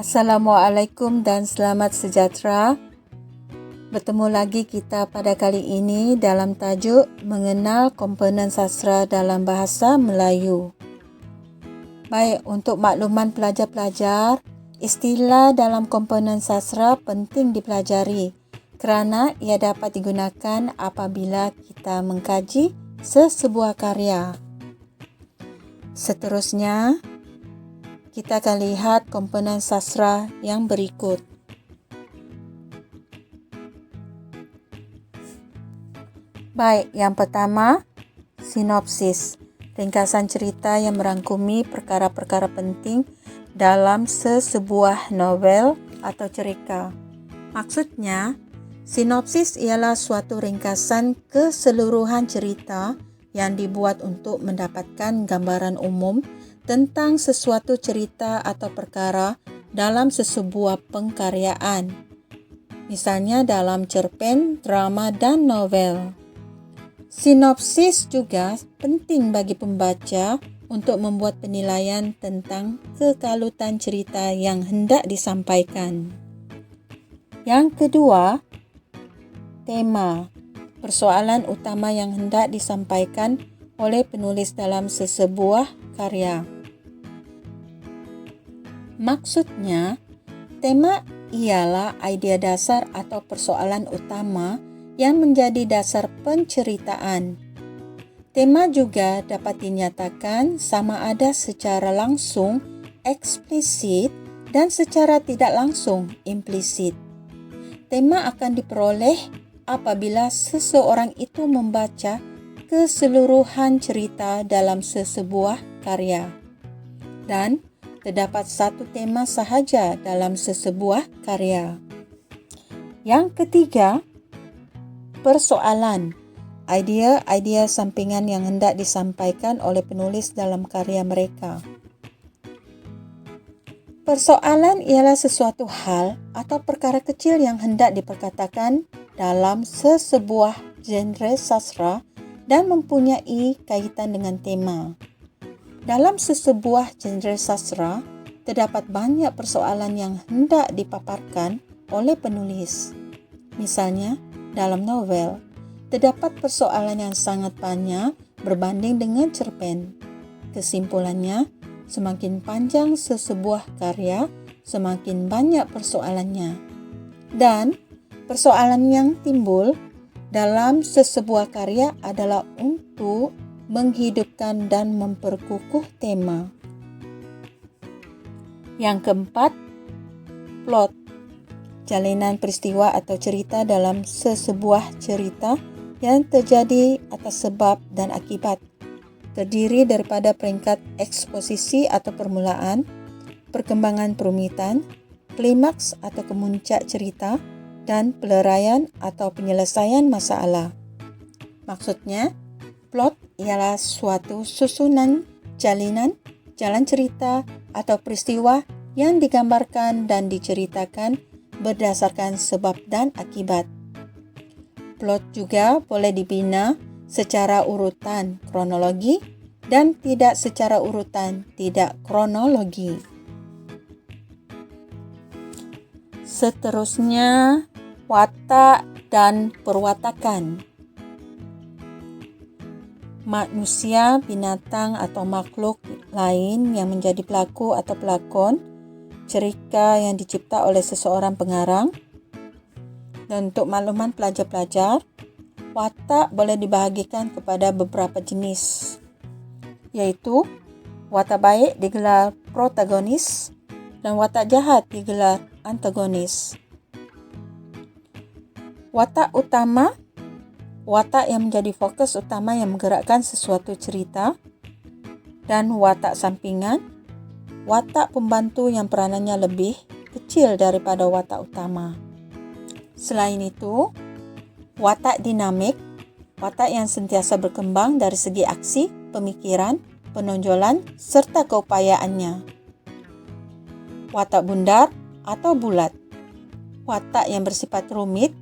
Assalamualaikum dan selamat sejahtera. Bertemu lagi kita pada kali ini dalam tajuk mengenal komponen sastra dalam bahasa Melayu. Baik, untuk makluman pelajar-pelajar, istilah dalam komponen sastra penting dipelajari kerana ia dapat digunakan apabila kita mengkaji sesebuah karya. Seterusnya, kita akan lihat komponen sastra yang berikut. Baik, yang pertama, sinopsis. Ringkasan cerita yang merangkumi perkara-perkara penting dalam sesebuah novel atau cerita. Maksudnya, sinopsis ialah suatu ringkasan keseluruhan cerita yang dibuat untuk mendapatkan gambaran umum tentang sesuatu cerita atau perkara dalam sesebuah pengkaryaan. Misalnya dalam cerpen, drama, dan novel. Sinopsis juga penting bagi pembaca untuk membuat penilaian tentang kekalutan cerita yang hendak disampaikan. Yang kedua, tema. Persoalan utama yang hendak disampaikan oleh penulis dalam sesebuah karya. Maksudnya, tema ialah idea dasar atau persoalan utama yang menjadi dasar penceritaan. Tema juga dapat dinyatakan sama ada secara langsung, eksplisit, dan secara tidak langsung, implisit. Tema akan diperoleh apabila seseorang itu membaca keseluruhan cerita dalam sesebuah karya. Dan terdapat satu tema sahaja dalam sesebuah karya. Yang ketiga, persoalan. Idea-idea sampingan yang hendak disampaikan oleh penulis dalam karya mereka. Persoalan ialah sesuatu hal atau perkara kecil yang hendak diperkatakan dalam sesebuah genre sastra dan mempunyai kaitan dengan tema. Dalam sesebuah genre sastra, terdapat banyak persoalan yang hendak dipaparkan oleh penulis. Misalnya, dalam novel, terdapat persoalan yang sangat banyak berbanding dengan cerpen. Kesimpulannya, semakin panjang sesebuah karya, semakin banyak persoalannya. Dan persoalan yang timbul dalam sesebuah karya adalah untuk menghidupkan dan memperkukuh tema. Yang keempat, plot. Jalinan peristiwa atau cerita dalam sesebuah cerita yang terjadi atas sebab dan akibat. Terdiri daripada peringkat eksposisi atau permulaan, perkembangan perumitan, klimaks atau kemuncak cerita, dan peleraian atau penyelesaian masalah. Maksudnya, plot ialah suatu susunan jalan cerita atau peristiwa yang digambarkan dan diceritakan berdasarkan sebab dan akibat. Plot juga boleh dibina secara urutan kronologi dan tidak secara urutan tidak kronologi. Seterusnya, watak dan perwatakan. Manusia, binatang atau makhluk lain yang menjadi pelaku atau pelakon cerita yang dicipta oleh seseorang pengarang. Dan untuk makluman pelajar-pelajar, watak boleh dibahagikan kepada beberapa jenis, yaitu watak baik digelar protagonis dan watak jahat digelar antagonis. Watak utama, watak yang menjadi fokus utama yang menggerakkan sesuatu cerita, dan watak sampingan, watak pembantu yang peranannya lebih kecil daripada watak utama. Selain itu, watak dinamik, watak yang sentiasa berkembang dari segi aksi, pemikiran, penonjolan, serta keupayaannya. Watak bundar atau bulat, watak yang bersifat rumit,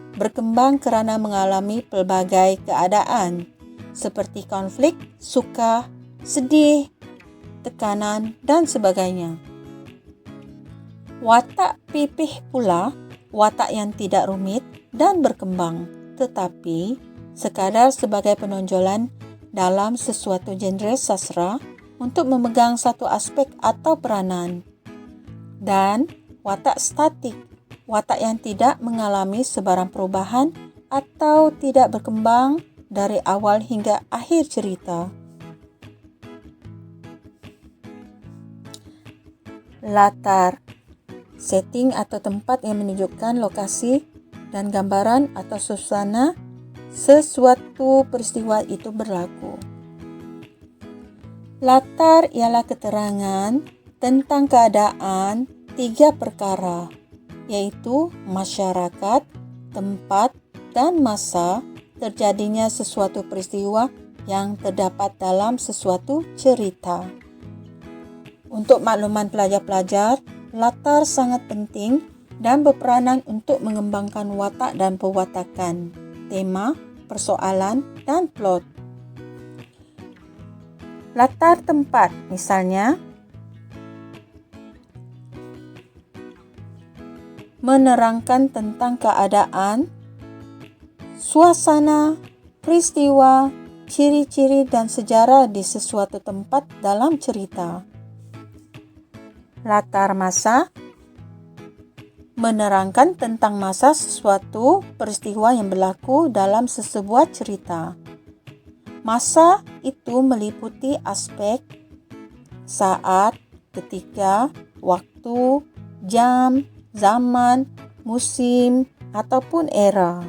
berkembang kerana mengalami pelbagai keadaan seperti konflik, suka, sedih, tekanan, dan sebagainya. Watak pipih pula watak yang tidak rumit dan berkembang, tetapi sekadar sebagai penonjolan dalam sesuatu genre sastra untuk memegang satu aspek atau peranan. Dan watak statik, watak yang tidak mengalami sebarang perubahan atau tidak berkembang dari awal hingga akhir cerita. Latar, setting atau tempat yang menunjukkan lokasi dan gambaran atau suasana sesuatu peristiwa itu berlaku. Latar ialah keterangan tentang keadaan 3 perkara, yaitu masyarakat, tempat, dan masa terjadinya sesuatu peristiwa yang terdapat dalam sesuatu cerita. Untuk makluman pelajar-pelajar, latar sangat penting dan berperanan untuk mengembangkan watak dan pewatakan, tema, persoalan, dan plot. Latar tempat, misalnya, menerangkan tentang keadaan, suasana, peristiwa, ciri-ciri, dan sejarah di sesuatu tempat dalam cerita. Latar masa menerangkan tentang masa sesuatu peristiwa yang berlaku dalam sebuah cerita. Masa itu meliputi aspek saat, ketika, waktu, jam, zaman, musim, ataupun era.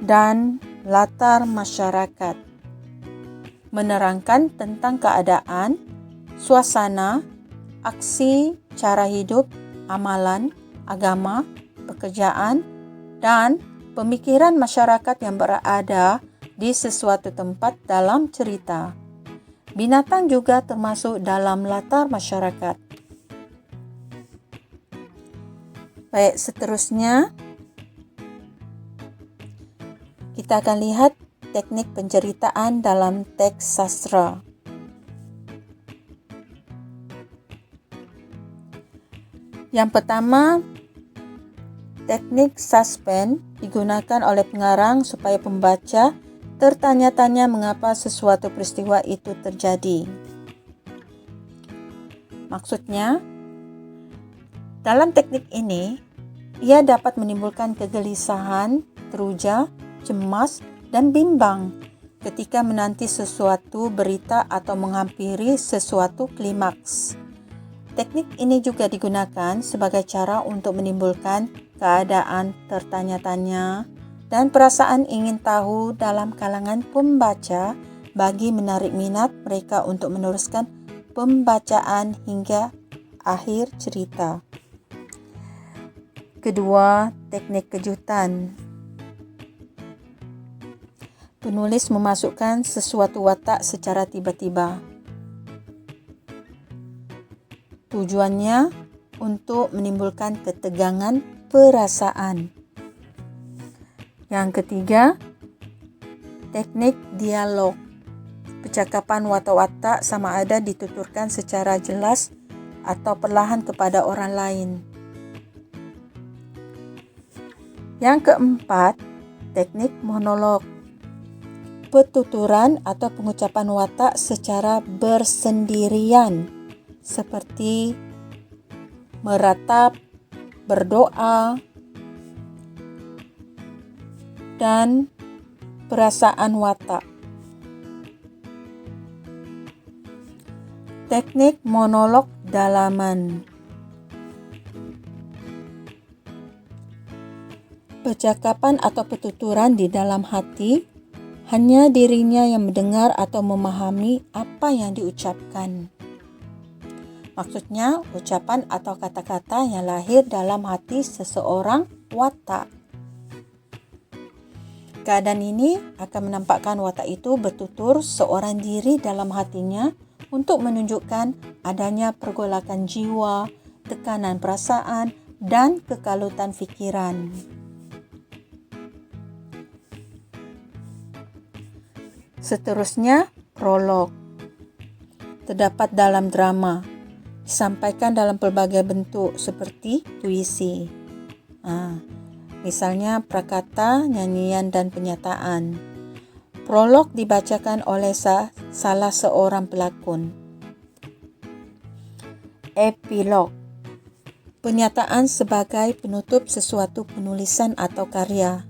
Dan latar masyarakat menerangkan tentang keadaan, suasana, aksi, cara hidup, amalan, agama, pekerjaan, dan pemikiran masyarakat yang berada di sesuatu tempat dalam cerita. Binatang juga termasuk dalam latar masyarakat. Baik, seterusnya kita akan lihat teknik penceritaan dalam teks sastra. Yang pertama, teknik suspense digunakan oleh pengarang supaya pembaca tertanya-tanya mengapa sesuatu peristiwa itu terjadi. Maksudnya, dalam teknik ini, ia dapat menimbulkan kegelisahan, teruja, cemas, dan bimbang ketika menanti sesuatu berita atau menghampiri sesuatu klimaks. Teknik ini juga digunakan sebagai cara untuk menimbulkan keadaan tertanya-tanya dan perasaan ingin tahu dalam kalangan pembaca bagi menarik minat mereka untuk meneruskan pembacaan hingga akhir cerita. Kedua, teknik kejutan. Penulis memasukkan sesuatu watak secara tiba-tiba. Tujuannya untuk menimbulkan ketegangan perasaan. Yang ketiga, teknik dialog. Percakapan watak-watak sama ada dituturkan secara jelas atau perlahan kepada orang lain. Yang keempat, teknik monolog. Petuturan atau pengucapan watak secara bersendirian, seperti meratap, berdoa, dan perasaan watak. Teknik monolog dalaman. Percakapan atau petuturan di dalam hati, hanya dirinya yang mendengar atau memahami apa yang diucapkan. Maksudnya, ucapan atau kata-kata yang lahir dalam hati seseorang watak. Keadaan ini akan menampakkan watak itu bertutur seorang diri dalam hatinya untuk menunjukkan adanya pergolakan jiwa, tekanan perasaan, dan kekalutan fikiran. Seterusnya, prolog. Terdapat dalam drama. disampaikan dalam pelbagai bentuk seperti puisi. Misalnya prakata, nyanyian, dan penyataan. Prolog dibacakan oleh salah seorang pelakon. Epilog, penyataan sebagai penutup sesuatu penulisan atau karya.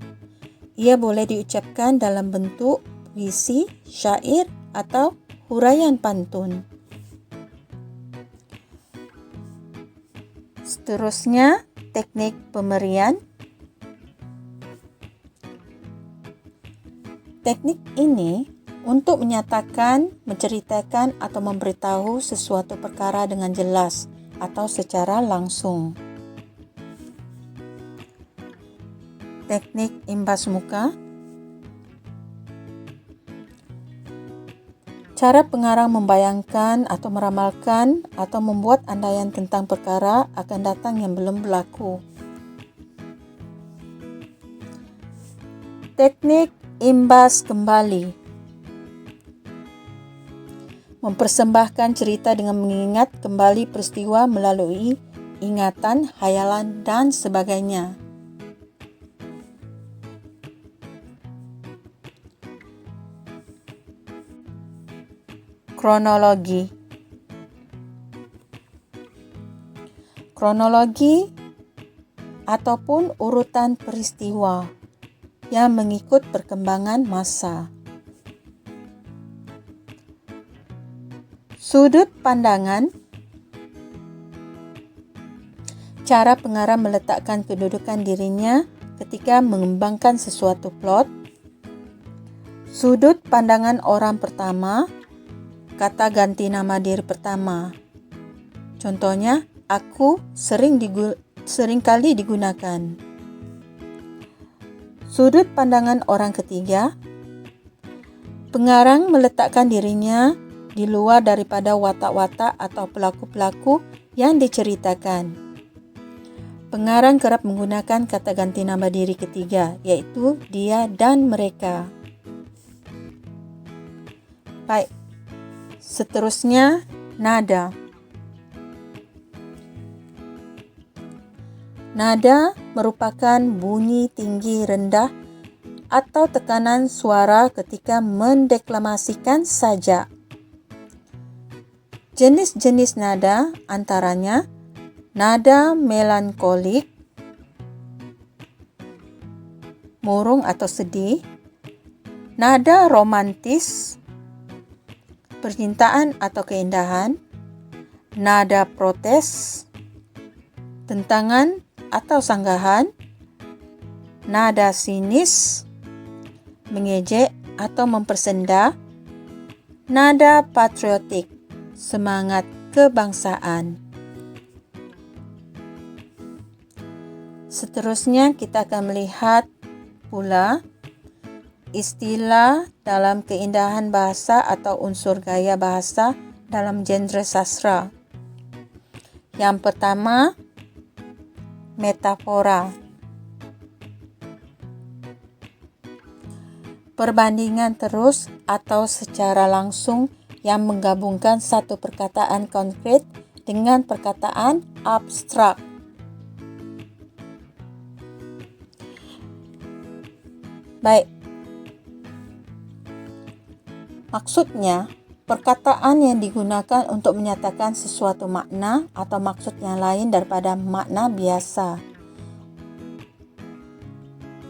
Ia boleh diucapkan dalam bentuk puisi, syair, atau huraian pantun. Seterusnya, teknik pemberian. Teknik ini untuk menyatakan, menceritakan, atau memberitahu sesuatu perkara dengan jelas atau secara langsung. Teknik imbas muka. Cara pengarang membayangkan atau meramalkan atau membuat andaian tentang perkara akan datang yang belum berlaku. Teknik imbas kembali. Mempersembahkan cerita dengan mengingat kembali peristiwa melalui ingatan, hayalan, dan sebagainya. Kronologi. Kronologi ataupun urutan peristiwa yang mengikut perkembangan masa. Sudut pandangan. Cara pengarang meletakkan kedudukan dirinya ketika mengembangkan sesuatu plot. Sudut pandangan orang pertama. Kata ganti nama diri pertama. Contohnya, aku sering kali digunakan. Sudut pandangan orang ketiga. Pengarang meletakkan dirinya di luar daripada watak-watak atau pelaku-pelaku yang diceritakan. Pengarang kerap menggunakan kata ganti nama diri ketiga, yaitu dia dan mereka. Baik. Seterusnya, nada. Nada merupakan bunyi tinggi rendah atau tekanan suara ketika mendeklamasikan sajak. Jenis-jenis nada antaranya nada melankolik, murung atau sedih, nada romantis, percintaan atau keindahan, nada protes, tentangan atau sanggahan, nada sinis, mengejek atau mempersenda, nada patriotik, semangat kebangsaan. Seterusnya kita akan melihat pula istilah dalam keindahan bahasa atau unsur gaya bahasa dalam genre sastra. Yang pertama, metafora. Perbandingan terus atau secara langsung yang menggabungkan satu perkataan konkret dengan perkataan abstrak. Baik. Maksudnya, perkataan yang digunakan untuk menyatakan sesuatu makna atau maksud yang lain daripada makna biasa.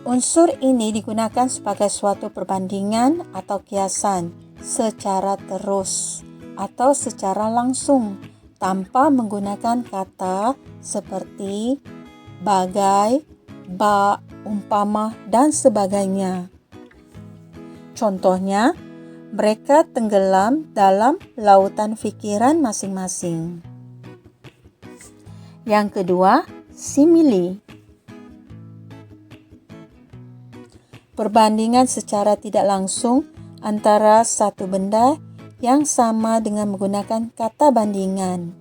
Unsur ini digunakan sebagai suatu perbandingan atau kiasan secara terus atau secara langsung tanpa menggunakan kata seperti bagai, bak, umpama, dan sebagainya. Contohnya, mereka tenggelam dalam lautan fikiran masing-masing. Yang kedua, simili. Perbandingan secara tidak langsung antara satu benda yang sama dengan menggunakan kata bandingan.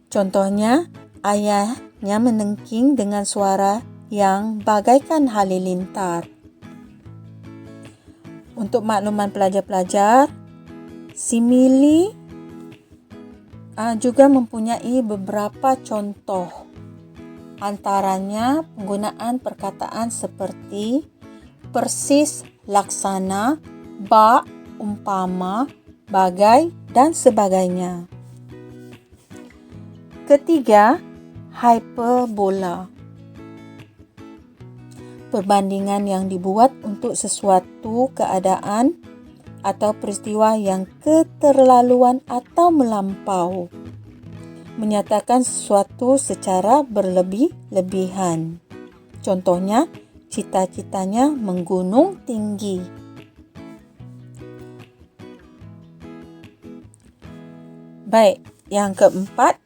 Contohnya, ayahnya menengking dengan suara yang bagaikan halilintar. Untuk makluman pelajar-pelajar, simili juga mempunyai beberapa contoh. Antaranya penggunaan perkataan seperti persis, laksana, bak, umpama, bagai, dan sebagainya. Ketiga, hyperbola. Perbandingan yang dibuat untuk sesuatu keadaan atau peristiwa yang keterlaluan atau melampau, menyatakan sesuatu secara berlebih-lebihan. Contohnya, cita-citanya menggunung tinggi. Baik, yang keempat,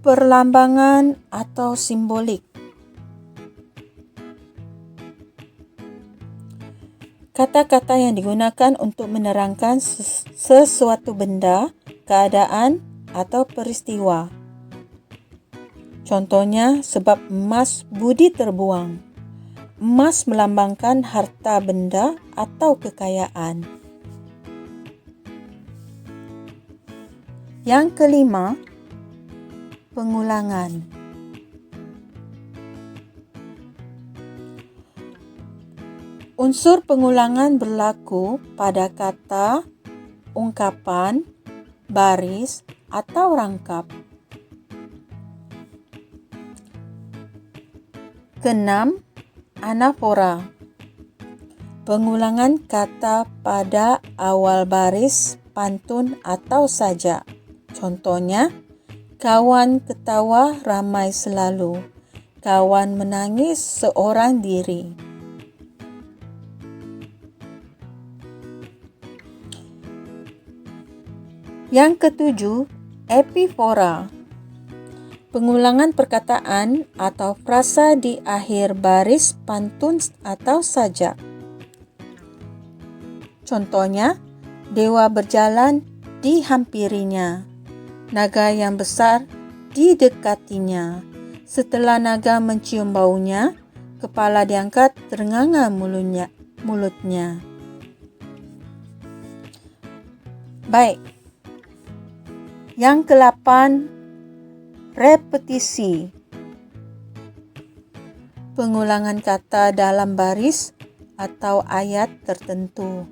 perlambangan atau simbolik. Kata-kata yang digunakan untuk menerangkan sesuatu benda, keadaan, atau peristiwa. Contohnya, sebab emas budi terbuang. Emas melambangkan harta benda atau kekayaan. Yang kelima, pengulangan. Unsur pengulangan berlaku pada kata, ungkapan, baris, atau rangkap. Keenam, anafora. Pengulangan kata pada awal baris, pantun, atau sajak. Contohnya, kawan ketawa ramai selalu. Kawan menangis seorang diri. Yang ketujuh, epifora. Pengulangan perkataan atau frasa di akhir baris pantun atau sajak. Contohnya, dewa berjalan dihampirinya. Naga yang besar didekatinya. Setelah naga mencium baunya, kepala diangkat ternganga mulutnya. Baik. Yang ke-8, repetisi. Pengulangan kata dalam baris atau ayat tertentu.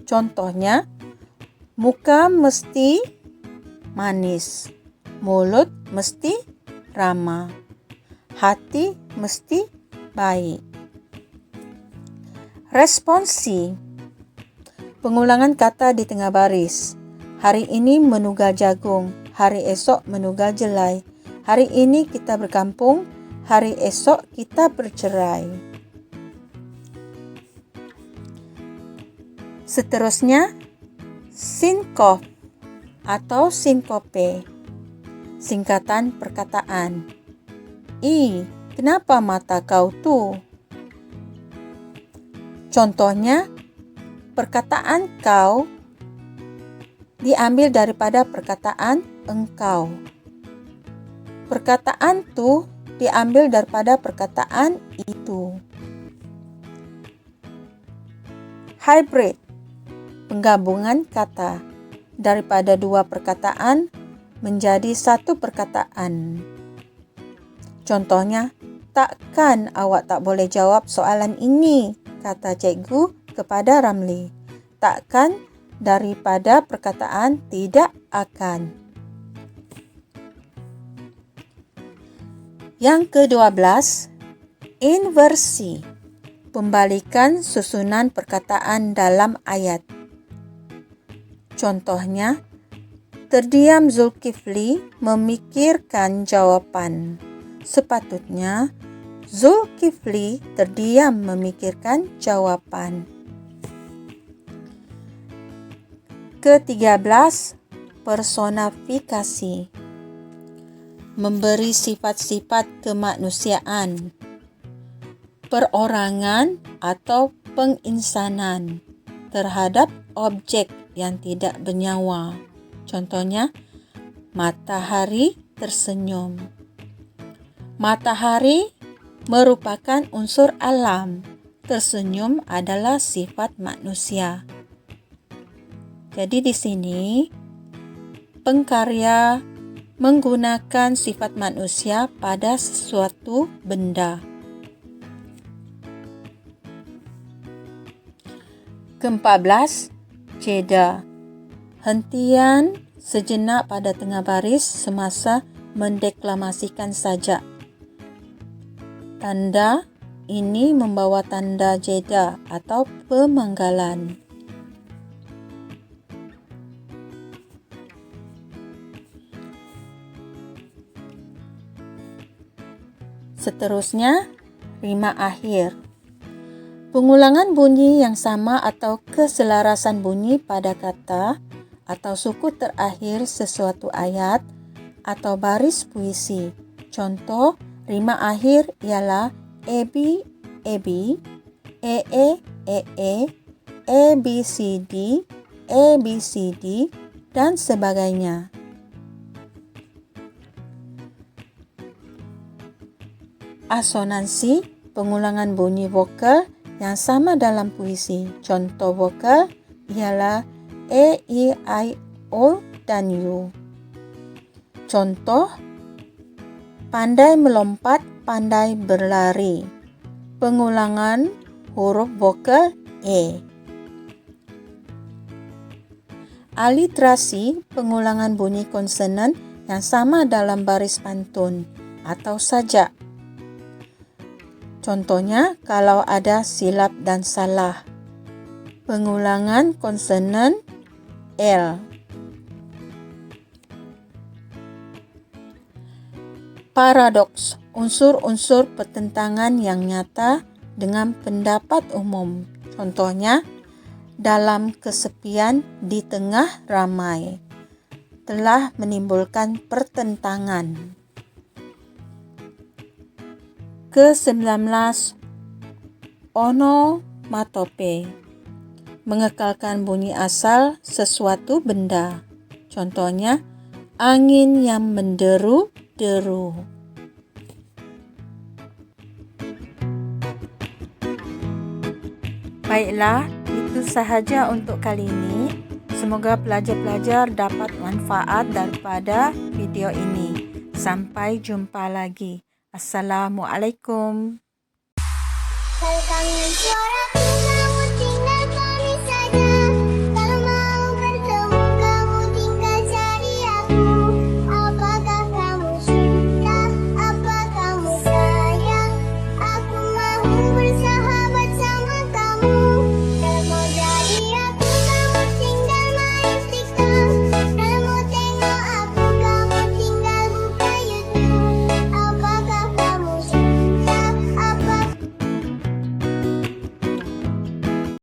Contohnya, muka mesti manis, mulut mesti ramah, hati mesti baik. Responsi. Pengulangan kata di tengah baris. Hari ini menugal jagung, hari esok menugal jelai. Hari ini kita berkampung, hari esok kita bercerai. Seterusnya, sinkof atau sinkope. Singkatan perkataan. Kenapa mata kau tuh? Contohnya, perkataan kau diambil daripada perkataan engkau. Perkataan tu diambil daripada perkataan itu. Hybrid, penggabungan kata daripada dua perkataan menjadi satu perkataan. Contohnya, takkan awak tak boleh jawab soalan ini, kata cikgu kepada Ramli. Takkan daripada perkataan tidak akan. Yang ke-12, inversi. Pembalikan susunan perkataan dalam ayat. Contohnya, terdiam Zulkifli memikirkan jawaban. Sepatutnya, Zulkifli terdiam memikirkan jawaban. Ke-13, personifikasi. Memberi sifat-sifat kemanusiaan, perorangan atau penginsanan terhadap objek yang tidak bernyawa. Contohnya, matahari tersenyum. Matahari merupakan unsur alam. Tersenyum adalah sifat manusia. Jadi di sini pengkarya menggunakan sifat manusia pada sesuatu benda. Ke-14, jeda. Hentian sejenak pada tengah baris semasa mendeklamasikan sajak. Tanda ini membawa tanda jeda atau pemanggalan. Seterusnya, rima akhir. Pengulangan bunyi yang sama atau keselarasan bunyi pada kata atau suku terakhir sesuatu ayat atau baris puisi. Contoh, rima akhir ialah AB, AB, EE, EE, ABCD, ABCD, dan sebagainya. Asonansi, pengulangan bunyi vokal yang sama dalam puisi. Contoh vokal ialah E, I, O, dan U. Contoh, pandai melompat, pandai berlari. Pengulangan huruf vokal E. Aliterasi, pengulangan bunyi konsonan yang sama dalam baris pantun atau sajak. Contohnya, kalau ada silap dan salah. Pengulangan konsonan L. Paradoks, unsur-unsur pertentangan yang nyata dengan pendapat umum. Contohnya, dalam kesepian di tengah ramai, telah menimbulkan pertentangan. Ke-19, onomatope, mengekalkan bunyi asal sesuatu benda. Contohnya, angin yang menderu-deru. Baiklah, itu sahaja untuk kali ini. Semoga pelajar-pelajar dapat manfaat daripada video ini. Sampai jumpa lagi. Assalamualaikum.